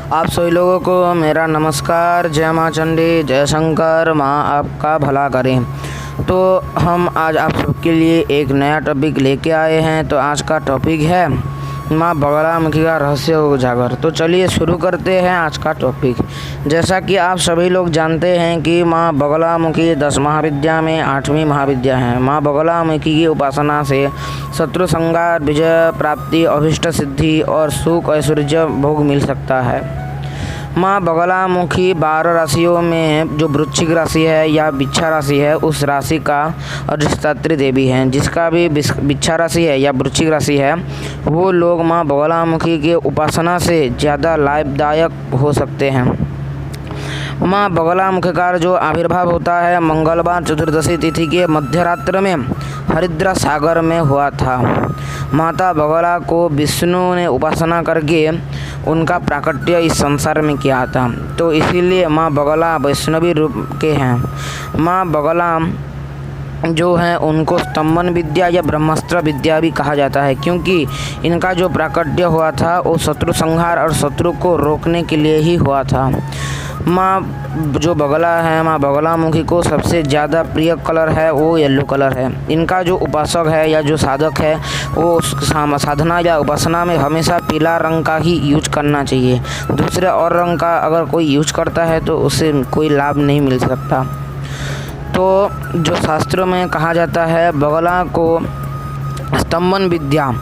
आप सभी लोगों को मेरा नमस्कार। जय माँ चंडी, जय शंकर, माँ आपका भला करें। तो हम आज आप सबके लिए एक नया टॉपिक लेके आए हैं। तो आज का टॉपिक है माँ बगलामुखी का रहस्य उजागर। तो चलिए शुरू करते हैं आज का टॉपिक। जैसा कि आप सभी लोग जानते हैं कि माँ बगलामुखी 10 महाविद्या में 8वीं महाविद्या है। माँ बगलामुखी की उपासना से शत्रु संहार, विजय प्राप्ति, अभीष्ट सिद्धि और सुख ऐश्वर्य भोग मिल सकता है। माँ बगलामुखी 12 राशियों में जो वृश्चिक राशि है या बिच्छा राशि है, उस राशि का अधिष्ठात्री देवी है। जिसका भी बिच्छा राशि है या वृश्चिक राशि है, वो लोग माँ बगलामुखी के उपासना से ज़्यादा लाभदायक हो सकते हैं। माँ बगलामुखी का जो आविर्भाव होता है मंगलवार चतुर्दशी तिथि के मध्यरात्र में हरिद्रा सागर में हुआ था। माता बगला को विष्णु ने उपासना करके उनका प्राकट्य इस संसार में किया था। तो इसीलिए माँ बगला वैष्णवी रूप के हैं। माँ बगला जो है उनको स्तंभन विद्या या ब्रह्मास्त्र विद्या भी कहा जाता है, क्योंकि इनका जो प्राकट्य हुआ था वो शत्रु संहार और शत्रु को रोकने के लिए ही हुआ था। माँ जो बगला है, माँ बगलामुखी को सबसे ज़्यादा प्रिय कलर है वो येलो कलर है। इनका जो उपासक है या जो साधक है वो साधना या उपासना में हमेशा पीला रंग का ही यूज करना चाहिए। दूसरे और रंग का अगर कोई यूज करता है तो उससे कोई लाभ नहीं मिल सकता। तो जो शास्त्रों में कहा जाता है, बगला को स्तंभन विद्या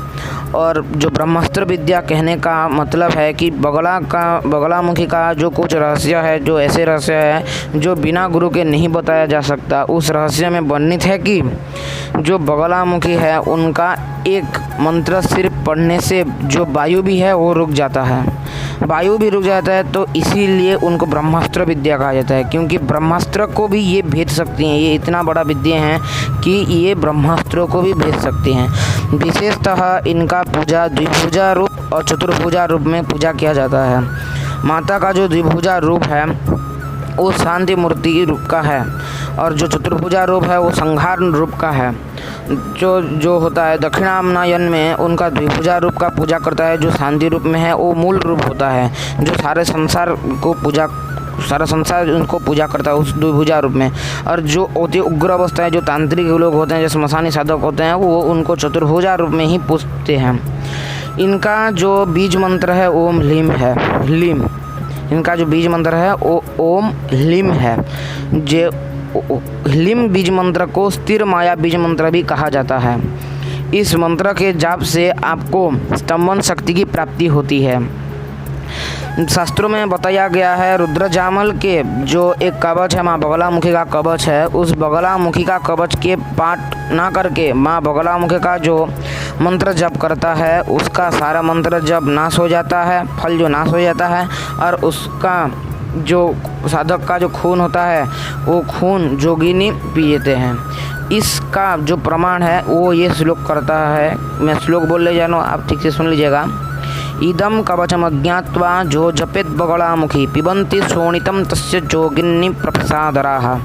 और जो ब्रह्मास्त्र विद्या कहने का मतलब है कि बगलामुखी का जो कुछ रहस्य है, जो ऐसे रहस्य है जो बिना गुरु के नहीं बताया जा सकता, उस रहस्य में वर्णित है कि जो बगलामुखी है उनका एक मंत्र सिर्फ पढ़ने से जो वायु भी है वो रुक जाता है, वायु भी रुक जाता है। तो इसीलिए उनको ब्रह्मास्त्र विद्या कहा जाता है, क्योंकि ब्रह्मास्त्र को भी ये भेज सकती हैं। ये इतना बड़ा विद्या है कि ये ब्रह्मास्त्रों को भी भेज सकती हैं। विशेषतः इनका पूजा द्विभुजा रूप और चतुर्भुजा रूप में पूजा किया जाता है। माता का जो द्विभुजा रूप है वो शांति मूर्ति रूप का है और जो चतुर्भुजा रूप है वो संहार रूप का है। जो होता है दक्षिणामनायन में उनका द्विभुजा रूप का पूजा करता है, जो शांति रूप में है वो मूल रूप होता है, जो सारा संसार उनको पूजा करता है उस द्विभुजा रूप में। और जो अति उग्र अवस्था है, जो तांत्रिक लोग होते हैं, जो श्मशानी साधक होते हैं, वो उनको चतुर्भुजा रूप में ही पूजते हैं। इनका जो बीज मंत्र है ओम ह्लीम है। इनका जो बीज मंत्र है वो ओम ह्लीम है। जो ह्लीम बीज मंत्र को स्थिर माया बीज मंत्र भी कहा जाता है। इस मंत्र के जाप से आपको स्तंभन शक्ति की प्राप्ति होती है। शास्त्रों में बताया गया है रुद्रजामल के जो एक कवच है, माँ बगलामुखी का कवच है, उस बगलामुखी का कवच के पाठ ना करके माँ बगलामुखी का जो मंत्र जप करता है उसका सारा मंत्र जब नाश हो जाता है, फल जो नाश हो जाता है, और उसका जो साधक का जो खून होता है वो खून जोगिनी पी लेते हैं। इसका जो प्रमाण है वो ये श्लोक करता है। मैं श्लोक बोल ले जानो, आप ठीक से सुन लीजिएगा। इदम कवचम अज्ञात्वा जो जपेत बगलामुखी पिबंती शोणितम तस्य जोगिनी प्रसादराः।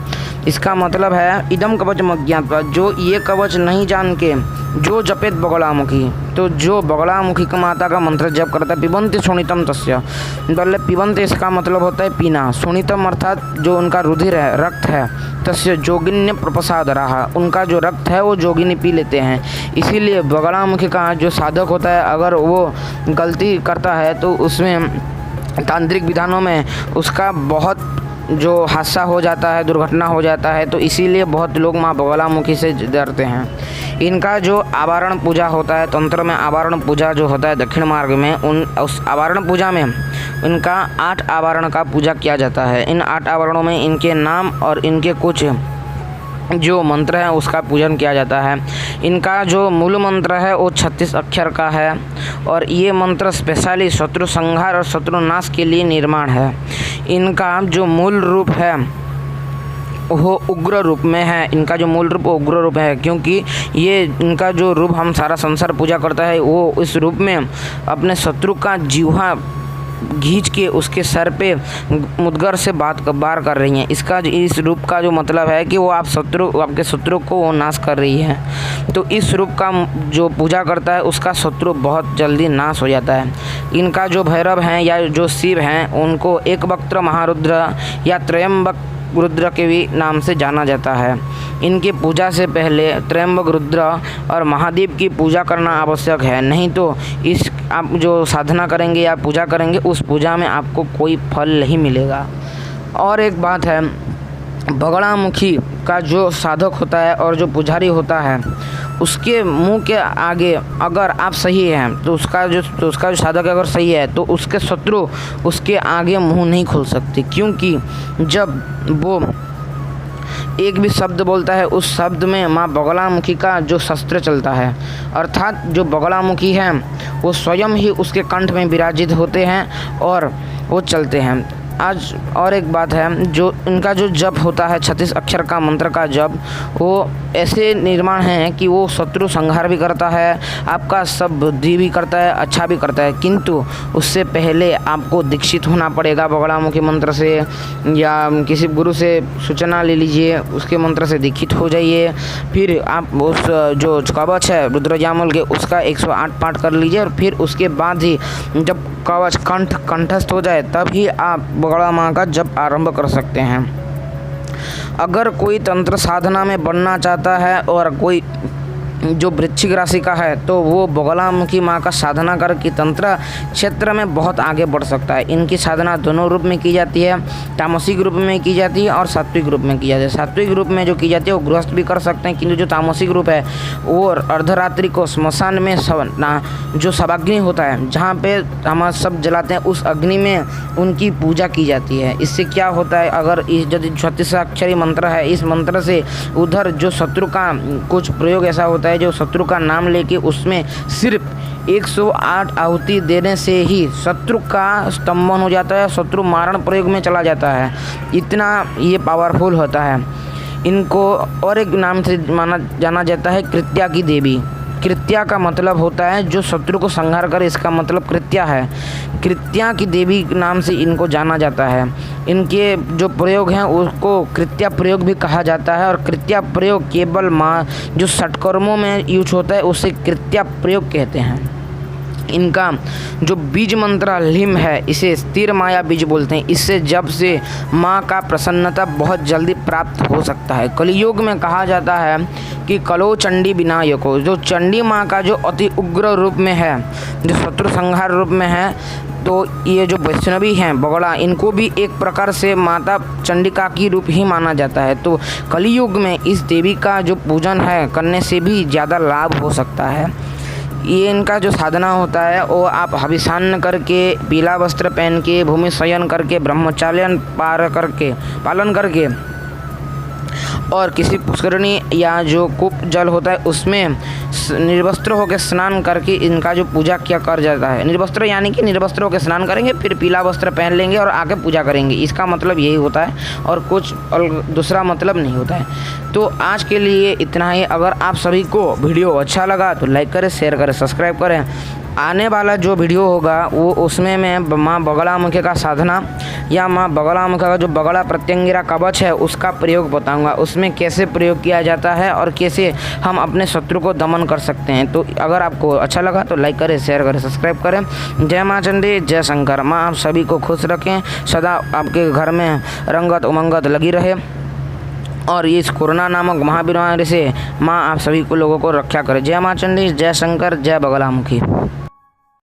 इसका मतलब है इदम कवचम अज्ञात्वा, जो ये कवच नहीं जान के जो जपेत बगलामुखी, तो जो बगलामुखी का माता का मंत्र जप करता है, पिबंती शोणितम तस्य, मतलब पिबंती इसका मतलब होता है पीना, शोणितम अर्थात जो उनका रुधिर है, रक्त है, तस्य जोगिन्य प्रसादराः, उनका जो रक्त है वो जोगिनी पी लेते हैं। इसीलिए बगलामुखी का जो साधक होता है अगर वो गलती करता है तो उसमें तांत्रिक विधानों में उसका बहुत जो हादसा हो जाता है, दुर्घटना हो जाता है। तो इसीलिए बहुत लोग माँ बगलामुखी से डरते हैं। इनका जो आवरण पूजा होता है, तंत्र में आवरण पूजा जो होता है दक्षिण मार्ग में, उस आवरण पूजा में इनका 8 आवरण का पूजा किया जाता है। इन 8 आवरणों में इनके नाम और इनके कुछ जो मंत्र है उसका पूजन किया जाता है। इनका जो मूल मंत्र है वो 36 अक्षर का है और ये मंत्र स्पेशली शत्रु संहार और शत्रु नाश के लिए निर्माण है। इनका जो मूल रूप है वो उग्र रूप में है। इनका जो मूल रूप उग्र रूप है, क्योंकि ये इनका जो रूप हम सारा संसार पूजा करता है वो इस रूप में अपने शत्रु का जीवा खींच के उसके सर पे मुद्गर से वार कर रही हैं। इस रूप का जो मतलब है कि वो आपके शत्रु को वो नाश कर रही है। तो इस रूप का जो पूजा करता है उसका शत्रु बहुत जल्दी नाश हो जाता है। इनका जो भैरव हैं या जो शिव हैं उनको एकवक्त्र महारुद्र या त्रयंबक रुद्र के भी नाम से जाना जाता है। इनकी पूजा से पहले त्रयंबक रुद्र और महादेव की पूजा करना आवश्यक है, नहीं तो आप जो साधना करेंगे या पूजा करेंगे उस पूजा में आपको कोई फल नहीं मिलेगा। और एक बात है, बगड़ामुखी का जो साधक होता है और जो पुजारी होता है उसके मुंह के आगे अगर आप सही हैं तो उसका जो साधक अगर सही है तो उसके शत्रु उसके आगे मुंह नहीं खोल सकते, क्योंकि जब वो एक भी शब्द बोलता है उस शब्द में माँ बगलामुखी का जो शस्त्र चलता है, अर्थात जो बगलामुखी हैं वो स्वयं ही उसके कंठ में विराजित होते हैं और वो चलते हैं। आज और एक बात है, जो इनका जो जप होता है 36 अक्षर का मंत्र का जप, वो ऐसे निर्माण है कि वो शत्रु संहार भी करता है, आपका सब बुद्धि भी करता है, अच्छा भी करता है। किंतु उससे पहले आपको दीक्षित होना पड़ेगा बगड़ामुखी मंत्र से, या किसी गुरु से सूचना ले लीजिए, उसके मंत्र से दीक्षित हो जाइए। फिर आप उस जो कवच है रुद्रजामल के उसका 108 पाठ कर लीजिए और फिर उसके बाद ही जब कवच कंठस्थ हो जाए तब ही आप बगड़ा माँ का जप आरंभ कर सकते हैं। अगर कोई तंत्र साधना में बनना चाहता है और कोई जो वृश्चिक राशि का है तो वो बगलामुखी माँ का साधना करके तंत्र क्षेत्र में बहुत आगे बढ़ सकता है। इनकी साधना दोनों रूप में की जाती है, तामसिक रूप में की जाती है और सात्विक रूप में की जाती है। सात्विक रूप में जो की जाती है वो गृहस्थ भी कर सकते हैं, किंतु जो तामसिक रूप है वो अर्धरात्रि को श्मशान में जो सभाग्नि होता है जहाँ पे हम सब जलाते हैं उस अग्नि में उनकी पूजा की जाती है। इससे क्या होता है, अगर यदि 36 अक्षरी मंत्र है, इस मंत्र से उधर जो शत्रु का कुछ प्रयोग ऐसा होता है जो शत्रु का नाम लेके उसमें सिर्फ 108 आहुति देने से ही शत्रु का स्तंभन हो जाता है, शत्रु मारण प्रयोग में चला जाता है। इतना ये पावरफुल होता है। इनको और एक नाम से जाना जाता है कृत्या की देवी। कृत्या का मतलब होता है जो शत्रु को संहार करे, इसका मतलब कृत्या है। कृत्या की देवी नाम से इनको जाना जाता है। इनके जो प्रयोग हैं उसको कृत्या प्रयोग भी कहा जाता है और कृत्या प्रयोग केवल माँ जो षटकर्मों में यूज होता है उसे कृत्या प्रयोग कहते हैं। इनका जो बीज मंत्र लीम है इसे स्थिर माया बीज बोलते हैं। इससे जब से माँ का प्रसन्नता बहुत जल्दी प्राप्त हो सकता है। कलियुग में कहा जाता है कि कलो चंडी विनायको, जो चंडी माँ का जो अति उग्र रूप में है, जो शत्रु संहार रूप में है, तो ये जो वैष्णवी हैं बगड़ा, इनको भी एक प्रकार से माता चंडिका की रूप ही माना जाता है। तो कलियुग में इस देवी का जो पूजन है करने से भी ज़्यादा लाभ हो सकता है। ये इनका जो साधना होता है वो आप हविषान्न करके, पीला वस्त्र पहन के, भूमि शयन करके, ब्रह्मचार्य पालन करके और किसी पुष्करणी या जो कूप जल होता है उसमें निर्वस्त्र होकर स्नान करके इनका जो पूजा किया कर जाता है। निर्वस्त्र यानी कि निर्वस्त्र होकर स्नान करेंगे, फिर पीला वस्त्र पहन लेंगे और आके पूजा करेंगे। इसका मतलब यही होता है और कुछ दूसरा मतलब नहीं होता है। तो आज के लिए इतना ही। अगर आप सभी को वीडियो अच्छा लगा तो लाइक करें, शेयर करें, सब्सक्राइब करें। आने वाला जो वीडियो होगा वो उसमें मैं माँ बगलामुखी का साधना या माँ बगलामुखी का जो बगला प्रत्यंगिरा कवच है उसका प्रयोग बताऊंगा, उसमें कैसे प्रयोग किया जाता है और कैसे हम अपने शत्रु को दमन कर सकते हैं। तो अगर आपको अच्छा लगा तो लाइक करें, शेयर करें, सब्सक्राइब करें। जय माँ चंडी, जय शंकर। माँ आप सभी को खुश रखें, सदा आपके घर में रंगत उमंगत लगी रहे और इस कोरोना नामक महाबीमारी से माँ आप सभी को लोगों को रक्षा करें। जय माँ चंडी, जय शंकर, जय बगलामुखी।